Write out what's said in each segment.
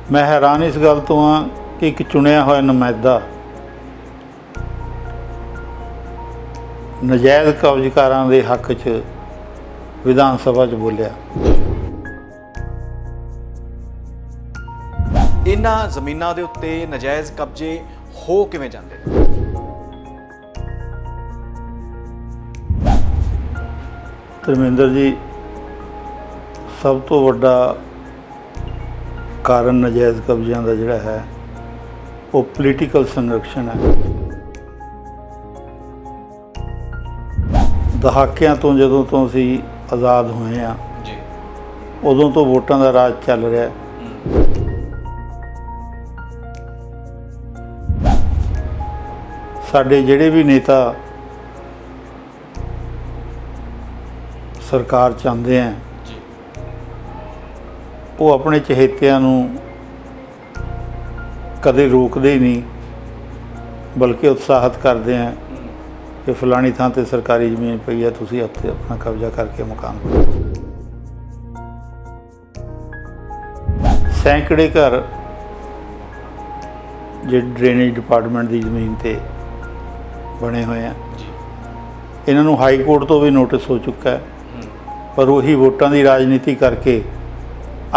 मैं हैरान इस गल तो हाँ कि एक चुनिया होया नुमाइंदा नजायज़ कब्जकारां दे हक च विधान सभा च बोलिया। इन्हां ਜ਼ਮੀਨਾਂ ਦੇ ਉੱਤੇ ਨਜਾਇਜ਼ ਕਬਜ਼ੇ ਹੋ ਕਿਵੇਂ ਜਾਂਦੇ ਨੇ? ਧਰਮਿੰਦਰ ਜੀ, ਸਭ ਤੋਂ ਵੱਡਾ ਕਾਰਨ ਨਜਾਇਜ਼ ਕਬਜ਼ਿਆਂ ਦਾ ਜਿਹੜਾ ਹੈ ਉਹ ਪੋਲੀਟੀਕਲ ਸੰਰਕਸ਼ਣ ਹੈ। ਦਹਾਕਿਆਂ ਤੋਂ ਜਦੋਂ ਤੋਂ ਅਸੀਂ ਆਜ਼ਾਦ ਹੋਏ ਹਾਂ ਜੀ, ਉਦੋਂ ਤੋਂ ਵੋਟਾਂ ਦਾ ਰਾਜ ਚੱਲ ਰਿਹਾ। ਸਾਡੇ ਜਿਹੜੇ ਵੀ ਨੇਤਾ ਸਰਕਾਰ ਚਾਹੁੰਦੇ ਆ ਜੀ, ਉਹ ਆਪਣੇ ਚਹੇਤਿਆਂ ਨੂੰ ਕਦੇ ਰੋਕਦੇ ਹੀ ਨਹੀਂ, ਬਲਕਿ ਉਤਸ਼ਾਹਿਤ ਕਰਦੇ ਆ ਕਿ ਫਲਾਣੀ ਥਾਂ ਤੇ ਸਰਕਾਰੀ ਜ਼ਮੀਨ ਪਈ ਹੈ, ਤੁਸੀਂ ਉੱਥੇ ਆਪਣਾ ਕਬਜ਼ਾ ਕਰਕੇ ਮਕਾਨ ਬਣਾਓ। ਸੈਂਕੜੇ ਘਰ ਜਿਹੜੇ ਡਰੇਨੇਜ ਡਿਪਾਰਟਮੈਂਟ ਦੀ ਜ਼ਮੀਨ ਤੇ ਬਣੇ ਹੋਏ ਆ, ਇਹਨਾਂ ਨੂੰ ਹਾਈ ਕੋਰਟ ਤੋਂ ਵੀ ਨੋਟਿਸ ਹੋ ਚੁੱਕਾ ਹੈ, ਪਰ ਉਹੀ ਵੋਟਾਂ ਦੀ ਰਾਜਨੀਤੀ ਕਰਕੇ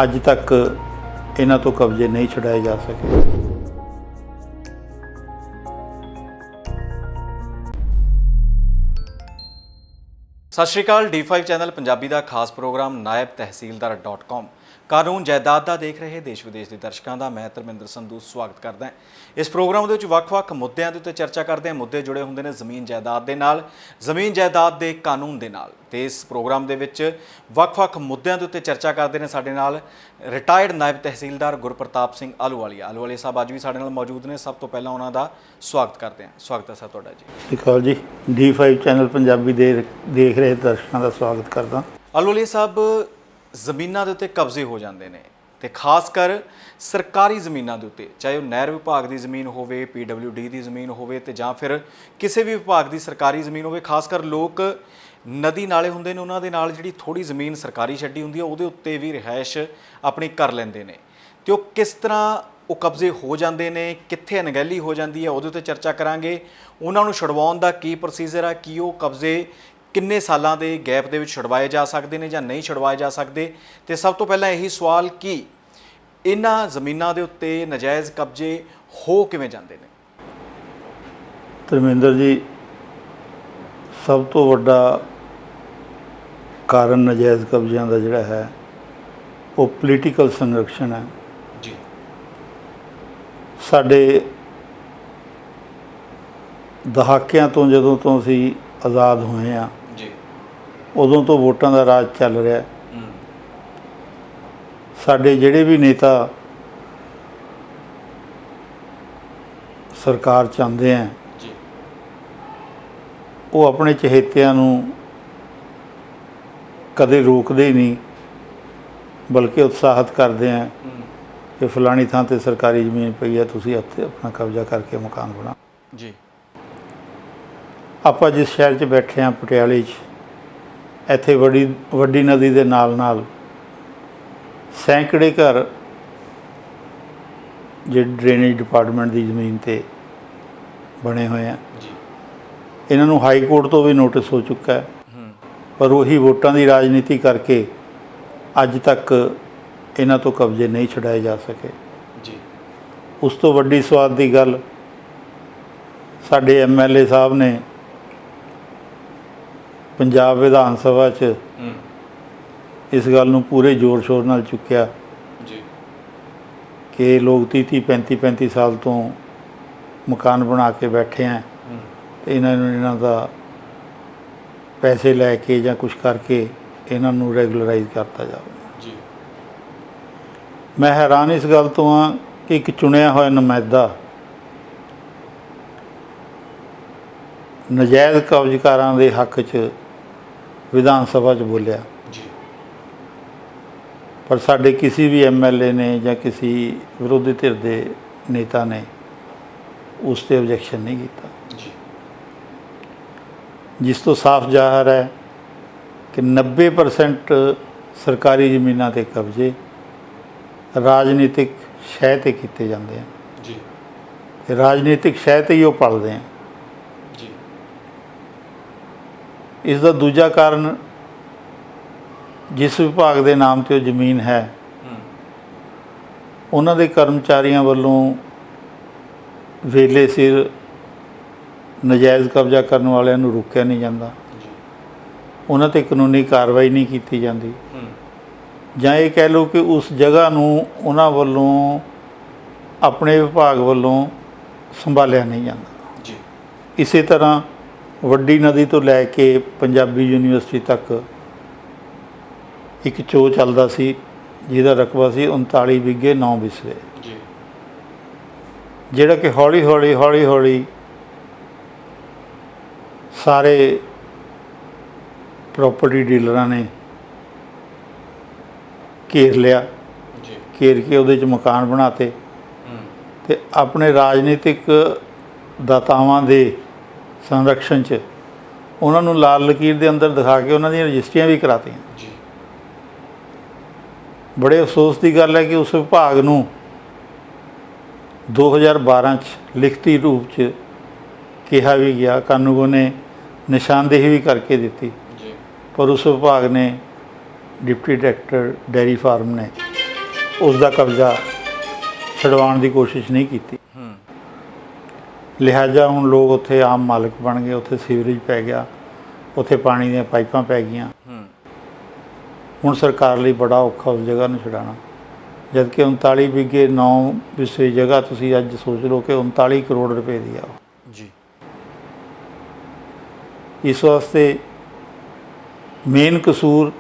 ਅੱਜ ਤੱਕ ਇਹਨਾਂ ਤੋਂ ਕਬਜ਼ੇ ਨਹੀਂ ਛੁਡਾਏ ਜਾ ਸਕੇ। ਸਤਿ ਸ਼੍ਰੀ ਅਕਾਲ। D5 ਚੈਨਲ ਪੰਜਾਬੀ ਦਾ ਖਾਸ ਪ੍ਰੋਗਰਾਮ ਨਾਇਬ ਤਹਿਸੀਲਦਾਰ.com ਕਾਨੂੰਨ ਜਾਇਦਾਦ ਦਾ ਦੇਖ ਰਹੇ ਦੇਸ਼ ਵਿਦੇਸ਼ ਦੇ ਦਰਸ਼ਕਾਂ ਦਾ ਮੈਂ ਧਰਮਿੰਦਰ ਸੰਧੂ ਸਵਾਗਤ ਕਰਦਾ ਹਾਂ। ਇਸ ਪ੍ਰੋਗਰਾਮ ਦੇ ਵਿੱਚ ਵੱਖ-ਵੱਖ ਮੁੱਦਿਆਂ ਦੇ ਉੱਤੇ ਚਰਚਾ ਕਰਦੇ ਹਾਂ। ਮੁੱਦੇ ਜੁੜੇ ਹੁੰਦੇ ਨੇ ਜ਼ਮੀਨ ਜਾਇਦਾਦ ਦੇ ਨਾਲ, ਜ਼ਮੀਨ ਜਾਇਦਾਦ ਦੇ ਕਾਨੂੰਨ ਦੇ ਨਾਲ, ਤੇ ਇਸ ਪ੍ਰੋਗਰਾਮ ਦੇ ਵਿੱਚ ਵੱਖ-ਵੱਖ ਮੁੱਦਿਆਂ ਦੇ ਉੱਤੇ ਚਰਚਾ ਕਰਦੇ ਨੇ ਸਾਡੇ ਨਾਲ ਰਿਟਾਇਰਡ ਨਾਇਬ ਤਹਿਸੀਲਦਾਰ ਗੁਰਪ੍ਰਤਾਪ ਸਿੰਘ ਆਹਲੂਵਾਲੀਆ ਸਾਹਿਬ ਅੱਜ ਵੀ ਸਾਡੇ ਨਾਲ ਮੌਜੂਦ ਨੇ। ਸਭ ਤੋਂ ਪਹਿਲਾਂ ਉਹਨਾਂ ਦਾ ਸਵਾਗਤ ਕਰਦੇ ਹਾਂ। ਸਵਾਗਤ ਹੈ ਸਰ ਤੁਹਾਡਾ ਜੀ। ਸਤਿ ਸ਼੍ਰੀ ਅਕਾਲ ਜੀ। D5 ਚੈਨਲ ਪੰਜਾਬੀ ਦੇ ਦੇਖ ਰਹੇ ਦਰਸ਼ਕਾਂ ਦਾ ਸਵਾਗਤ ਕਰਦਾ। ਆਹਲੂਵਾਲੀਆ ਸਾਹਿਬ, ਜ਼ਮੀਨਾਂ ਦੇ ਉੱਤੇ ਕਬਜ਼ੇ ਹੋ ਜਾਂਦੇ ਨੇ ਤੇ ਖਾਸ ਕਰ ਸਰਕਾਰੀ ਜ਼ਮੀਨਾਂ ਦੇ ਉੱਤੇ, ਚਾਹੇ ਉਹ ਨਹਿਰ ਵਿਭਾਗ ਦੀ ਜ਼ਮੀਨ ਹੋਵੇ, PWD ਦੀ ਜ਼ਮੀਨ ਹੋਵੇ, ਤੇ ਜਾਂ ਫਿਰ ਕਿਸੇ ਵੀ ਵਿਭਾਗ ਦੀ ਸਰਕਾਰੀ ਜ਼ਮੀਨ ਹੋਵੇ। ਖਾਸ ਕਰ ਲੋਕ ਨਦੀ ਨਾਲੇ ਹੁੰਦੇ ਨੇ, ਉਹਨਾਂ ਦੇ ਨਾਲ ਜਿਹੜੀ ਥੋੜ੍ਹੀ ਜ਼ਮੀਨ ਸਰਕਾਰੀ ਛੱਡੀ ਹੁੰਦੀ ਹੈ ਉਹਦੇ ਉੱਤੇ ਵੀ ਰਿਹਾਇਸ਼ ਆਪਣੀ ਕਰ ਲੈਂਦੇ ਨੇ, ਤੇ ਉਹ ਕਿਸ ਤਰ੍ਹਾਂ ਉਹ ਕਬਜ਼ੇ ਹੋ ਜਾਂਦੇ ਨੇ, ਕਿੱਥੇ ਅਣਗਹਿਲੀ ਹੋ ਜਾਂਦੀ ਹੈ, ਉਹਦੇ ਉੱਤੇ ਚਰਚਾ ਕਰਾਂਗੇ। ਉਹਨਾਂ ਨੂੰ ਛੁਡਵਾਉਣ ਦਾ ਕੀ ਪ੍ਰੋਸੀਜਰ ਹੈ, ਕੀ ਉਹ ਕਬਜ਼ੇ ਕਿੰਨੇ ਸਾਲਾਂ ਦੇ ਗੈਪ ਦੇ ਵਿੱਚ ਛੁਡਵਾਏ ਜਾ ਸਕਦੇ ਨੇ ਜਾਂ ਨਹੀਂ ਛੁਡਵਾਏ ਜਾ ਸਕਦੇ। ਤੇ ਸਭ ਤੋਂ ਪਹਿਲਾਂ ਇਹੀ ਸਵਾਲ ਕਿ ਇਹਨਾਂ ਜ਼ਮੀਨਾਂ ਦੇ ਉੱਤੇ ਨਜਾਇਜ਼ ਕਬਜ਼ੇ ਹੋ ਕਿਵੇਂ ਜਾਂਦੇ ਨੇ? ਧਰਮਿੰਦਰ ਜੀ, ਸਭ ਤੋਂ ਵੱਡਾ ਕਾਰਨ ਨਜਾਇਜ਼ ਕਬਜ਼ਿਆਂ ਦਾ ਜਿਹੜਾ ਹੈ ਉਹ ਪੋਲੀਟੀਕਲ ਸੰਰਕਸ਼ਣ ਹੈ। ਜੀ, ਸਾਡੇ ਦਹਾਕਿਆਂ ਤੋਂ ਜਦੋਂ ਤੋਂ ਅਸੀਂ ਆਜ਼ਾਦ ਹੋਏ ਹਾਂ ਜੀ, ਉਦੋਂ ਤੋਂ ਵੋਟਾਂ ਦਾ ਰਾਜ ਚੱਲ ਰਿਹਾ। ਸਾਡੇ ਜਿਹੜੇ ਵੀ ਨੇਤਾ ਸਰਕਾਰ ਚਾਹੁੰਦੇ ਆ ਜੀ, ਉਹ ਆਪਣੇ ਚਹੇਤਿਆਂ ਨੂੰ ਕਦੇ ਰੋਕਦੇ ਹੀ ਨਹੀਂ, ਬਲਕਿ ਉਤਸ਼ਾਹਿਤ ਕਰਦੇ ਆ ਕਿ ਫਲਾਣੀ ਥਾਂ ਤੇ ਸਰਕਾਰੀ ਜ਼ਮੀਨ ਪਈ ਹੈ, ਤੁਸੀਂ ਉੱਥੇ ਆਪਣਾ ਕਬਜ਼ਾ ਕਰਕੇ ਮਕਾਨ ਬਣਾਓ। ਜੀ, ਆਪਾਂ ਜਿਸ ਸ਼ਹਿਰ 'ਚ ਬੈਠੇ ਹਾਂ ਪਟਿਆਲੇ 'ਚ, ਇੱਥੇ ਵੱਡੀ ਨਦੀ ਦੇ ਨਾਲ ਸੈਂਕੜੇ ਘਰ ਜਿਹੜੇ ਡਰੇਨੇਜ ਡਿਪਾਰਟਮੈਂਟ ਦੀ ਜ਼ਮੀਨ ਤੇ ਬਣੇ ਹੋਏ ਆ, ਜੀ, ਇਹਨਾਂ ਨੂੰ ਹਾਈ ਕੋਰਟ ਤੋਂ ਵੀ ਨੋਟਿਸ ਹੋ ਚੁੱਕਾ ਹੈ, ਪਰ ਉਹੀ ਵੋਟਾਂ ਦੀ ਰਾਜਨੀਤੀ ਕਰਕੇ ਅੱਜ ਤੱਕ ਇਹਨਾਂ ਤੋਂ ਕਬਜ਼ੇ ਨਹੀਂ ਛੁਡਾਏ ਜਾ ਸਕੇ। ਜੀ, ਉਸ ਤੋਂ ਵੱਡੀ ਸਵਾਦ ਦੀ ਗੱਲ, ਸਾਡੇ MLA ਸਾਹਿਬ ਨੇ ਪੰਜਾਬ ਵਿਧਾਨ ਸਭਾ 'ਚ ਇਸ ਗੱਲ ਨੂੰ ਪੂਰੇ ਜ਼ੋਰ ਸ਼ੋਰ ਨਾਲ ਚੁੱਕਿਆ ਜੀ ਕਿ ਲੋਕ 35 ਸਾਲ ਤੋਂ ਮਕਾਨ ਬਣਾ ਕੇ ਬੈਠੇ ਆ, ਤੇ ਇਹਨਾਂ ਦਾ ਪੈਸੇ ਲੈ ਕੇ ਜਾਂ ਕੁਛ ਕਰਕੇ ਇਹਨਾਂ ਨੂੰ ਰੈਗੂਲਰਾਈਜ਼ ਕਰਤਾ ਜਾਵੇ। ਜੀ, ਮੈਂ ਹੈਰਾਨ ਇਸ ਗੱਲ ਤੋਂ ਹਾਂ ਕਿ ਇੱਕ ਚੁਣਿਆ ਹੋਇਆ ਨੁਮਾਇੰਦਾ ਨਜਾਇਜ਼ ਕਬਜ਼ਕਾਰਾਂ ਦੇ ਹੱਕ 'ਚ ਵਿਧਾਨ ਸਭਾ 'ਚ ਬੋਲਿਆ, ਜੀ, ਪਰ ਸਾਡੇ ਕਿਸੇ ਵੀ MLA ਨੇ ਜਾਂ ਕਿਸੇ ਵਿਰੋਧੀ ਧਿਰ ਦੇ ਨੇਤਾ ਨੇ ਉਸ 'ਤੇ ਆਬਜੈਕਸ਼ਨ ਨਹੀਂ ਕੀਤਾ, ਜੀ, ਜਿਸ ਤੋਂ ਸਾਫ਼ ਜ਼ਾਹਰ ਹੈ ਕਿ 90% ਸਰਕਾਰੀ ਜ਼ਮੀਨਾਂ 'ਤੇ ਕਬਜ਼ੇ ਰਾਜਨੀਤਿਕ ਸ਼ਹਿ 'ਤੇ ਕੀਤੇ ਜਾਂਦੇ ਆ ਜੀ ਤੇ ਰਾਜਨੀਤਿਕ ਸ਼ਹਿ 'ਤੇ ਹੀ ਉਹ ਪਲਦੇ ਆ। ਜੀ ਇਸ ਦਾ ਦੂਜਾ ਕਾਰਨ ਜਿਸ ਵਿਭਾਗ ਦੇ ਨਾਮ 'ਤੇ ਉਹ ਜ਼ਮੀਨ ਹੈ ਉਹਨਾਂ ਦੇ ਕਰਮਚਾਰੀਆਂ ਵੱਲੋਂ ਵੇਲੇ ਸਿਰ ਨਜਾਇਜ਼ ਕਬਜ਼ਾ ਕਰਨ ਵਾਲਿਆਂ ਨੂੰ ਰੋਕਿਆ ਨਹੀਂ ਜਾਂਦਾ, ਉਹਨਾਂ 'ਤੇ ਕਾਨੂੰਨੀ ਕਾਰਵਾਈ ਨਹੀਂ ਕੀਤੀ ਜਾਂਦੀ, ਜਾਂ ਇਹ ਕਹਿ ਲਓ ਕਿ ਉਸ ਜਗ੍ਹਾ ਨੂੰ ਉਹਨਾਂ ਵੱਲੋਂ ਆਪਣੇ ਵਿਭਾਗ ਵੱਲੋਂ ਸੰਭਾਲਿਆ ਨਹੀਂ ਜਾਂਦਾ। ਜੀ ਇਸੇ ਤਰ੍ਹਾਂ ਵੱਡੀ ਨਦੀ ਤੋਂ ਲੈ ਕੇ ਪੰਜਾਬੀ ਯੂਨੀਵਰਸਿਟੀ ਤੱਕ ਇੱਕ ਚੋਅ ਚੱਲਦਾ ਸੀ ਜਿਹਦਾ ਰਕਬਾ ਸੀ 39 ਬਿੱਗੇ 9 ਵਿਸਵੇ, ਜੀ ਜਿਹੜਾ ਕਿ ਹੌਲੀ ਹੌਲੀ ਸਾਰੇ ਪ੍ਰੋਪਰਟੀ ਡੀਲਰਾਂ ਨੇ ਘੇਰ ਲਿਆ, ਜੀ ਘੇਰ ਕੇ ਉਹਦੇ 'ਚ ਮਕਾਨ ਬਣਾਤੇ ਤੇ ਆਪਣੇ ਰਾਜਨੀਤਿਕ ਦਾਤਾਵਾਂ ਦੇ ਸੰਰਕਸ਼ਣ 'ਚ ਉਹਨਾਂ ਨੂੰ ਲਾਲ ਲਕੀਰ ਦੇ ਅੰਦਰ ਦਿਖਾ ਕੇ ਉਹਨਾਂ ਦੀਆਂ ਰਜਿਸਟਰੀਆਂ ਵੀ ਕਰਾਤੀਆਂ। ਜੀ ਬੜੇ ਅਫਸੋਸ ਦੀ ਗੱਲ ਹੈ ਕਿ ਉਸ ਵਿਭਾਗ ਨੂੰ 2012 'ਚ ਲਿਖਤੀ ਰੂਪ 'ਚ ਕਿਹਾ ਵੀ ਗਿਆ, ਕਾਨੂੰਗੋ ਨੇ ਨਿਸ਼ਾਨਦੇਹੀ ਵੀ ਕਰਕੇ ਦਿੱਤੀ, ਜੀ ਪਰ ਉਸ ਵਿਭਾਗ ਨੇ ਡਿਪਟੀ ਡਾਇਰੈਕਟਰ ਡੇਅਰੀ ਫਾਰਮ ਨੇ ਉਸ ਦਾ ਕਬਜ਼ਾ ਛਡਵਾਉਣ ਦੀ ਕੋਸ਼ਿਸ਼ ਨਹੀਂ ਕੀਤੀ। ਲਿਹਾਜ਼ਾ ਹੁਣ ਲੋਕ ਉੱਥੇ ਆਮ ਮਾਲਕ ਬਣ ਗਏ, ਉੱਥੇ ਸੀਵਰੇਜ ਪੈ ਗਿਆ, ਉੱਥੇ ਪਾਣੀ ਦੀਆਂ ਪਾਈਪਾਂ ਪੈ ਗਈਆਂ। ਹੁਣ ਸਰਕਾਰ ਲਈ ਬੜਾ ਔਖਾ ਉਸ ਜਗ੍ਹਾ ਨੂੰ ਛਡਾਉਣਾ, ਜਦ ਕਿ 39 ਬਿੱਗੇ 9 ਵਿਸਵੇ ਜਗ੍ਹਾ ਤੁਸੀਂ ਅੱਜ ਸੋਚ ਲਓ ਕਿ 39 ਕਰੋੜ ਰੁਪਏ ਦੀ ਆ ਜੀ। ਇਸ ਵਾਸਤੇ ਮੇਨ ਕਸੂਰ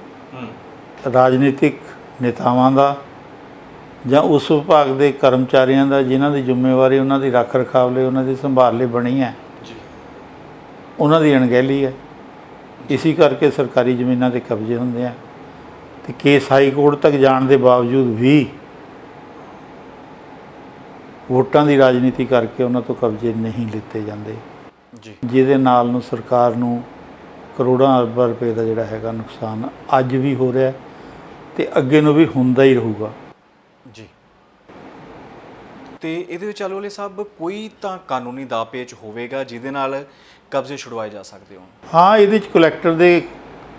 ਰਾਜਨੀਤਿਕ ਨੇਤਾਵਾਂ ਦਾ ਜਾਂ ਉਸ ਵਿਭਾਗ ਦੇ ਕਰਮਚਾਰੀਆਂ ਦਾ ਜਿਨ੍ਹਾਂ ਦੀ ਜ਼ਿੰਮੇਵਾਰੀ ਉਹਨਾਂ ਦੀ ਰੱਖ ਰਖਾਵ ਲਈ, ਉਹਨਾਂ ਦੀ ਸੰਭਾਲ ਲਈ ਬਣੀ ਹੈ, ਉਹਨਾਂ ਦੀ ਅਣਗਹਿਲੀ ਹੈ। ਇਸੇ ਕਰਕੇ ਸਰਕਾਰੀ ਜ਼ਮੀਨਾਂ 'ਤੇ ਕਬਜ਼ੇ ਹੁੰਦੇ ਆ ਤੇ ਕੇਸ ਹਾਈ ਕੋਰਟ ਤੱਕ ਜਾਣ ਦੇ ਬਾਵਜੂਦ ਵੀ ਵੋਟਾਂ ਦੀ ਰਾਜਨੀਤੀ ਕਰਕੇ ਉਹਨਾਂ ਤੋਂ ਕਬਜ਼ੇ ਨਹੀਂ ਲਿੱਤੇ ਜਾਂਦੇ, ਜਿਹਦੇ ਨਾਲ ਨੂੰ ਸਰਕਾਰ ਨੂੰ ਕਰੋੜਾਂ ਅਰਬਾਂ ਰੁਪਏ ਦਾ ਜਿਹੜਾ ਹੈਗਾ ਨੁਕਸਾਨ ਅੱਜ ਵੀ ਹੋ ਰਿਹਾ ਤੇ ਅੱਗੇ ਨੂੰ ਵੀ ਹੁੰਦਾ ਹੀ ਰਹੂਗਾ। ਜੀ ਤੇ ਇਹਦੇ ਵਿੱਚ ਆਲੂਵਾਲੇ ਸਾਹਿਬ ਕੋਈ ਤਾਂ ਕਾਨੂੰਨੀ ਦਾਅ ਪੇਚ ਹੋਵੇਗਾ ਜਿਹਦੇ ਨਾਲ ਕਬਜ਼ੇ ਛੁਡਵਾਏ ਜਾ ਸਕਦੇ ਹੋ? ਹਾਂ, ਇਹਦੇ 'ਚ ਕਲੈਕਟਰ ਦੇ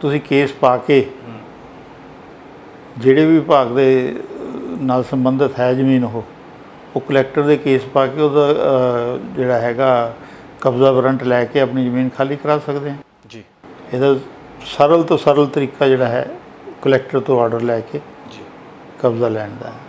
ਤੁਸੀਂ ਕੇਸ ਪਾ ਕੇ ਜਿਹੜੇ ਵੀ ਵਿਭਾਗ ਦੇ ਨਾਲ ਸੰਬੰਧਿਤ ਹੈ ਜ਼ਮੀਨ ਉਹ ਕਲੈਕਟਰ ਦੇ ਕੇਸ ਪਾ ਕੇ ਉਹਦਾ ਜਿਹੜਾ ਹੈਗਾ ਕਬਜ਼ਾ ਵਾਰੰਟ ਲੈ ਕੇ ਆਪਣੀ ਜ਼ਮੀਨ ਖਾਲੀ ਕਰਾ ਸਕਦੇ ਹਾਂ ਜੀ। ਇਹਦਾ ਸਰਲ ਤੋਂ ਸਰਲ ਤਰੀਕਾ ਜਿਹੜਾ ਹੈ ਕਲੈਕਟਰ ਤੋਂ ਆਰਡਰ ਲੈ ਕੇ ਜੀ ਕਬਜ਼ਾ ਲੈਣ ਦਾ ਹੈ।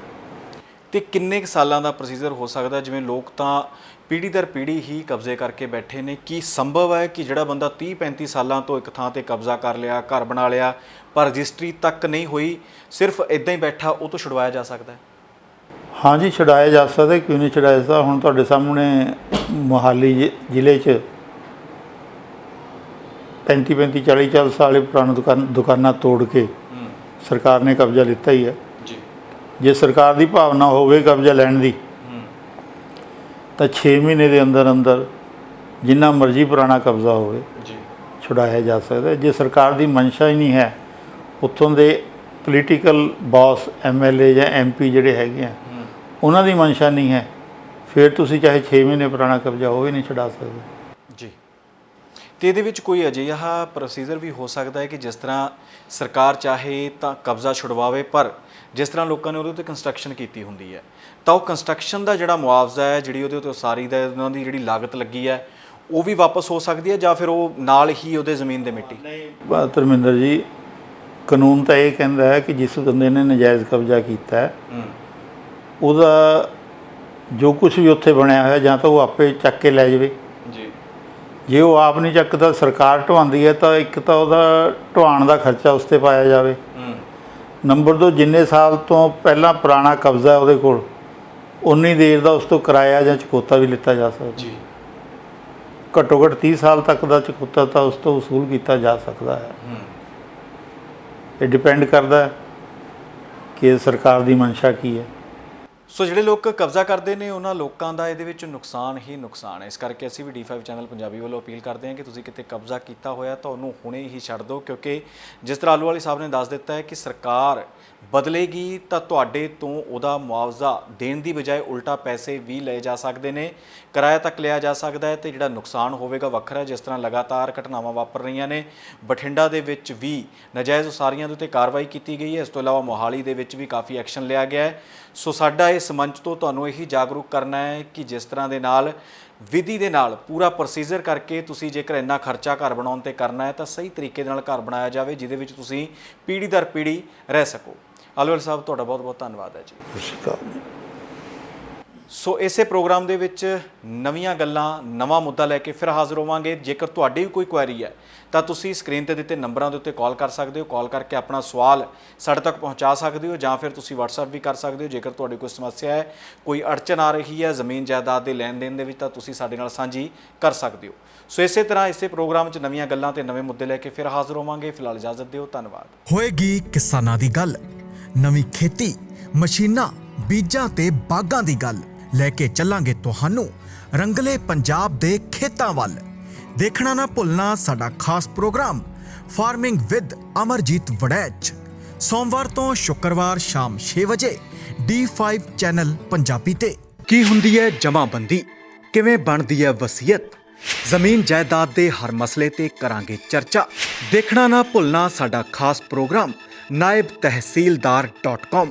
ਤੇ ਕਿੰਨੇ ਕੁ ਸਾਲਾਂ ਦਾ ਪ੍ਰੋਸੀਜਰ ਹੋ ਸਕਦਾ? ਜਿਵੇਂ ਲੋਕ ਤਾਂ ਪੀੜ੍ਹੀ ਦਰ ਪੀੜ੍ਹੀ ਹੀ ਕਬਜ਼ੇ ਕਰਕੇ ਬੈਠੇ ਨੇ, ਕੀ ਸੰਭਵ ਹੈ ਕਿ ਜਿਹੜਾ ਬੰਦਾ 30-35 ਸਾਲਾਂ ਤੋਂ ਇੱਕ ਥਾਂ ਤੇ ਕਬਜ਼ਾ ਕਰ ਲਿਆ, ਘਰ ਬਣਾ ਲਿਆ, ਪਰ ਰਜਿਸਟਰੀ ਤੱਕ ਨਹੀਂ ਹੋਈ, ਸਿਰਫ ਇੱਦਾਂ ਹੀ ਬੈਠਾ, ਉਹ ਤੋਂ ਛੁਡਵਾਇਆ ਜਾ ਸਕਦਾ ਹੈ? ਹਾਂਜੀ, ਛੁਡਾਇਆ ਜਾ ਸਕਦਾ, ਕਿਉਂ ਨਹੀਂ ਛੁਡਾਇਆ ਜਾ? ਹੁਣ ਤੁਹਾਡੇ ਸਾਹਮਣੇ ਮੋਹਾਲੀ ਜ਼ਿਲ੍ਹੇ 'ਚ 35 40 ਸਾਲ ਪੁਰਾਣੀ ਦੁਕਾਨਾਂ ਤੋੜ ਕੇ ਸਰਕਾਰ ਨੇ ਕਬਜ਼ਾ ਲਿੱਤਾ ਹੀ ਹੈ। ਜੇ ਸਰਕਾਰ ਦੀ ਭਾਵਨਾ ਹੋਵੇ ਕਬਜ਼ਾ ਲੈਣ ਦੀ ਤਾਂ 6 ਮਹੀਨੇ ਦੇ ਅੰਦਰ ਅੰਦਰ ਜਿੰਨਾ ਮਰਜ਼ੀ ਪੁਰਾਣਾ ਕਬਜ਼ਾ ਹੋਵੇ ਛੁਡਾਇਆ ਜਾ ਸਕਦਾ। ਜੇ ਸਰਕਾਰ ਦੀ ਮਨਸ਼ਾ ਹੀ ਨਹੀਂ ਹੈ, ਉੱਥੋਂ ਦੇ ਪੋਲੀਟੀਕਲ ਬਾਸ MLA ਜਾਂ MP ਜਿਹੜੇ ਹੈਗੇ ਆ ਉਹਨਾਂ ਦੀ ਮਨਸ਼ਾ ਨਹੀਂ ਹੈ, ਫਿਰ ਤੁਸੀਂ ਚਾਹੇ 6 ਮਹੀਨੇ ਪੁਰਾਣਾ ਕਬਜ਼ਾ ਉਹ ਵੀ ਨਹੀਂ ਛੁਡਾ ਸਕਦੇ। ਜੀ ਤੇ ਇਹਦੇ ਵਿੱਚ ਕੋਈ ਅਜਿਹਾ ਪ੍ਰੋਸੀਜਰ ਵੀ ਹੋ ਸਕਦਾ ਹੈ ਕਿ ਜਿਸ ਤਰ੍ਹਾਂ ਸਰਕਾਰ ਚਾਹੇ ਤਾਂ ਕਬਜ਼ਾ ਛੁਡਵਾਵੇ, ਪਰ ਜਿਸ ਤਰ੍ਹਾਂ ਲੋਕਾਂ ਨੇ ਉਹਦੇ ਉੱਤੇ ਕੰਸਟਰਕਸ਼ਨ ਕੀਤੀ ਹੁੰਦੀ ਹੈ ਤਾਂ ਉਹ ਕੰਸਟਰਕਸ਼ਨ ਦਾ ਜਿਹੜਾ ਮੁਆਵਜ਼ਾ ਹੈ, ਜਿਹੜੀ ਉਹਦੇ ਉੱਤੇ ਉਸਾਰੀ ਦਾ ਉਹਨਾਂ ਦੀ ਜਿਹੜੀ ਲਾਗਤ ਲੱਗੀ ਹੈ, ਉਹ ਵੀ ਵਾਪਸ ਹੋ ਸਕਦੀ ਹੈ ਜਾਂ ਫਿਰ ਉਹ ਨਾਲ ਹੀ ਉਹਦੇ ਜ਼ਮੀਨ ਦੇ ਮਿੱਟੀ? ਨਹੀਂ ਧਰਮਿੰਦਰ ਜੀ, ਕਾਨੂੰਨ ਤਾਂ ਇਹ ਕਹਿੰਦਾ ਹੈ ਕਿ ਜਿਸ ਬੰਦੇ ਨੇ ਨਜਾਇਜ਼ ਕਬਜ਼ਾ ਕੀਤਾ ਹੈ ਉਹਦਾ ਜੋ ਕੁਛ ਵੀ ਉੱਥੇ ਬਣਿਆ ਹੋਇਆ ਜਾਂ ਤਾਂ ਉਹ ਆਪੇ ਚੱਕ ਕੇ ਲੈ ਜਾਵੇ। ਜੇ ਉਹ ਆਪ ਨਹੀਂ ਚੱਕਦਾ, ਸਰਕਾਰ ਢਵਾਉਂਦੀ ਹੈ, ਤਾਂ ਇੱਕ ਤਾਂ ਉਹਦਾ ਢਵਾਉਣ ਦਾ ਖਰਚਾ ਉਸ 'ਤੇ ਪਾਇਆ ਜਾਵੇ। ਨੰਬਰ 2, ਜਿੰਨੇ ਸਾਲ ਤੋਂ ਪਹਿਲਾਂ ਪੁਰਾਣਾ ਕਬਜ਼ਾ ਉਹਦੇ ਕੋਲ ਉਨੀ ਦੇਰ ਦਾ ਉਸ ਤੋਂ ਕਿਰਾਇਆ ਜਾਂ ਚਕੋਤਾ ਵੀ ਲਿੱਤਾ ਜਾ ਸਕਦਾ। ਘੱਟੋ ਘੱਟ 30 ਸਾਲ ਤੱਕ ਦਾ ਚਕੋਤਾ ਤਾਂ ਉਸ ਤੋਂ ਵਸੂਲ ਕੀਤਾ ਜਾ ਸਕਦਾ ਹੈ। ਇਹ ਡਿਪੈਂਡ ਕਰਦਾ ਕਿ ਸਰਕਾਰ ਦੀ ਮਨਸ਼ਾ ਕੀ ਹੈ। ਸੋ ਜਿਹੜੇ ਲੋਕ ਕਬਜ਼ਾ ਕਰਦੇ ਨੇ ਉਹਨਾਂ ਲੋਕਾਂ ਦਾ ਇਹਦੇ ਵਿੱਚ ਨੁਕਸਾਨ ਹੀ ਨੁਕਸਾਨ ਹੈ। ਇਸ ਕਰਕੇ ਅਸੀਂ ਵੀ D5 ਚੈਨਲ ਪੰਜਾਬੀ ਵੱਲੋਂ ਅਪੀਲ ਕਰਦੇ ਹਾਂ ਕਿ ਤੁਸੀਂ ਕਿਤੇ ਕਬਜ਼ਾ ਕੀਤਾ ਹੋਇਆ ਤਾਂ ਉਹਨੂੰ ਹੁਣੇ ਹੀ ਛੱਡ ਦਿਓ, ਕਿਉਂਕਿ ਜਿਸ ਤਰ੍ਹਾਂ ਆਲੂਵਾਲੀ ਸਾਹਿਬ ਨੇ ਦੱਸ ਦਿੱਤਾ ਹੈ ਕਿ ਸਰਕਾਰ ਬਦਲੇਗੀ ਤਾਂ ਤੁਹਾਡੇ ਤੋਂ ਉਹਦਾ ਮੁਆਵਜ਼ਾ ਦੇਣ ਦੀ ਬਜਾਏ ਉਲਟਾ ਪੈਸੇ ਵੀ ਲਏ ਜਾ ਸਕਦੇ ਨੇ, ਕਿਰਾਇਆ ਤੱਕ ਲਿਆ ਜਾ ਸਕਦਾ ਹੈ ਤੇ ਜਿਹੜਾ ਨੁਕਸਾਨ ਹੋਵੇਗਾ ਵੱਖਰਾ। ਜਿਸ ਤਰ੍ਹਾਂ ਲਗਾਤਾਰ ਘਟਨਾਵਾਂ ਵਾਪਰ ਰਹੀਆਂ ਨੇ, ਬਠਿੰਡਾ ਦੇ ਵਿੱਚ ਵੀ ਨਾਜਾਇਜ਼ ਉਸਾਰੀਆਂ ਦੇ ਉੱਤੇ ਕਾਰਵਾਈ ਕੀਤੀ ਗਈ ਹੈ। ਇਸ ਤੋਂ ਇਲਾਵਾ ਮੋਹਾਲੀ ਦੇ ਵਿੱਚ ਵੀ ਕਾਫੀ ਐਕਸ਼ਨ ਲਿਆ ਗਿਆ ਹੈ। ਸੋ ਸਾਡਾ ਇਸ ਮੰਚ ਤੋਂ ਤੁਹਾਨੂੰ ਇਹੀ ਜਾਗਰੂਕ ਕਰਨਾ ਹੈ ਕਿ ਜਿਸ ਤਰ੍ਹਾਂ ਦੇ ਨਾਲ ਵਿਧੀ ਦੇ ਨਾਲ ਪੂਰਾ ਪ੍ਰੋਸੀਜਰ ਕਰਕੇ ਤੁਸੀਂ ਜੇਕਰ ਇੰਨਾ ਖਰਚਾ ਘਰ ਬਣਾਉਣ ਤੇ ਕਰਨਾ ਹੈ ਤਾਂ ਸਹੀ ਤਰੀਕੇ ਦੇ ਨਾਲ ਘਰ ਬਣਾਇਆ ਜਾਵੇ, ਜਿਹਦੇ ਵਿੱਚ ਤੁਸੀਂ ਪੀੜ੍ਹੀ ਦਰ ਪੀੜ੍ਹੀ ਰਹਿ ਸਕੋ। ਆਲੂਵਾਲ ਸਾਹਿਬ, ਤੁਹਾਡਾ ਬਹੁਤ ਬਹੁਤ ਧੰਨਵਾਦ ਹੈ ਜੀ। ਸਤਿ ਸ਼੍ਰੀ ਅਕਾਲ ਜੀ। ਸੋ ਇਸੇ ਪ੍ਰੋਗਰਾਮ ਦੇ ਵਿੱਚ ਨਵੀਆਂ ਗੱਲਾਂ, ਨਵਾਂ ਮੁੱਦਾ ਲੈ ਕੇ ਫਿਰ ਹਾਜ਼ਰ ਹੋਵਾਂਗੇ। ਜੇਕਰ ਤੁਹਾਡੀ ਵੀ ਕੋਈ ਕੁਐਰੀ ਹੈ ਤਾਂ ਤੁਸੀਂ ਸਕਰੀਨ ਤੇ ਦਿੱਤੇ ਨੰਬਰਾਂ ਦੇ ਉੱਤੇ ਕਾਲ ਕਰ ਸਕਦੇ ਹੋ। ਕਾਲ ਕਰਕੇ ਆਪਣਾ ਸਵਾਲ ਸਾਡੇ ਤੱਕ ਪਹੁੰਚਾ ਸਕਦੇ ਹੋ, ਜਾਂ ਫਿਰ ਤੁਸੀਂ WhatsApp ਵੀ ਕਰ ਸਕਦੇ ਹੋ। ਜੇਕਰ ਤੁਹਾਡੀ ਕੋਈ ਸਮੱਸਿਆ ਹੈ, ਕੋਈ ਅੜਚਨ ਆ ਰਹੀ ਹੈ ਜ਼ਮੀਨ ਜਾਇਦਾਦ ਦੇ ਲੈਣ ਦੇਣ ਦੇ ਵਿੱਚ, ਤਾਂ ਤੁਸੀਂ ਸਾਡੇ ਨਾਲ ਸਾਂਝੀ ਕਰ ਸਕਦੇ ਹੋ। ਸੋ ਇਸੇ ਤਰ੍ਹਾਂ ਇਸੇ ਪ੍ਰੋਗਰਾਮ 'ਚ ਨਵੀਆਂ ਗੱਲਾਂ ਤੇ ਨਵੇਂ ਮੁੱਦੇ ਲੈ ਕੇ ਫਿਰ ਹਾਜ਼ਰ ਹੋਵਾਂਗੇ। ਫਿਲਹਾਲ ਇਜਾਜ਼ਤ ਦਿਓ, ਧੰਨਵਾਦ। ਹੋਏਗੀ ਕਿਸਾਨਾਂ ਦੀ ਗੱਲ, ਨਵੀਂ ਖੇਤੀ, ਮਸ਼ੀਨਾਂ, ਬੀਜਾਂ ਤੇ ਬਾਗਾਂ ਦੀ ਗੱਲ ਲੈ ਕੇ ਚੱਲਾਂਗੇ ਤੁਹਾਨੂੰ ਰੰਗਲੇ ਪੰਜਾਬ ਦੇ ਖੇਤਾਂ ਵੱਲ। ਦੇਖਣਾ ਨਾ ਭੁੱਲਣਾ ਸਾਡਾ ਖਾਸ programme farming with Amarjit Waraich, ਸੋਮਵਾਰ ਤੋਂ ਸ਼ੁੱਕਰਵਾਰ ਸ਼ਾਮ 6 ਵਜੇ D5 ਚੈਨਲ ਪੰਜਾਬੀ ਤੇ। ਕੀ ਹੁੰਦੀ ਹੈ ਜਮ੍ਹਾਂਬੰਦੀ, ਕਿਵੇਂ ਬਣਦੀ ਹੈ ਵਸੀਅਤ, ਜ਼ਮੀਨ ਜਾਇਦਾਦ ਦੇ ਹਰ ਮਸਲੇ ਤੇ ਕਰਾਂਗੇ ਚਰਚਾ। ਦੇਖਣਾ ਨਾ ਭੁੱਲਣਾ ਸਾਡਾ ਖਾਸ ਪ੍ਰੋਗਰਾਮ naibtehsildar.com।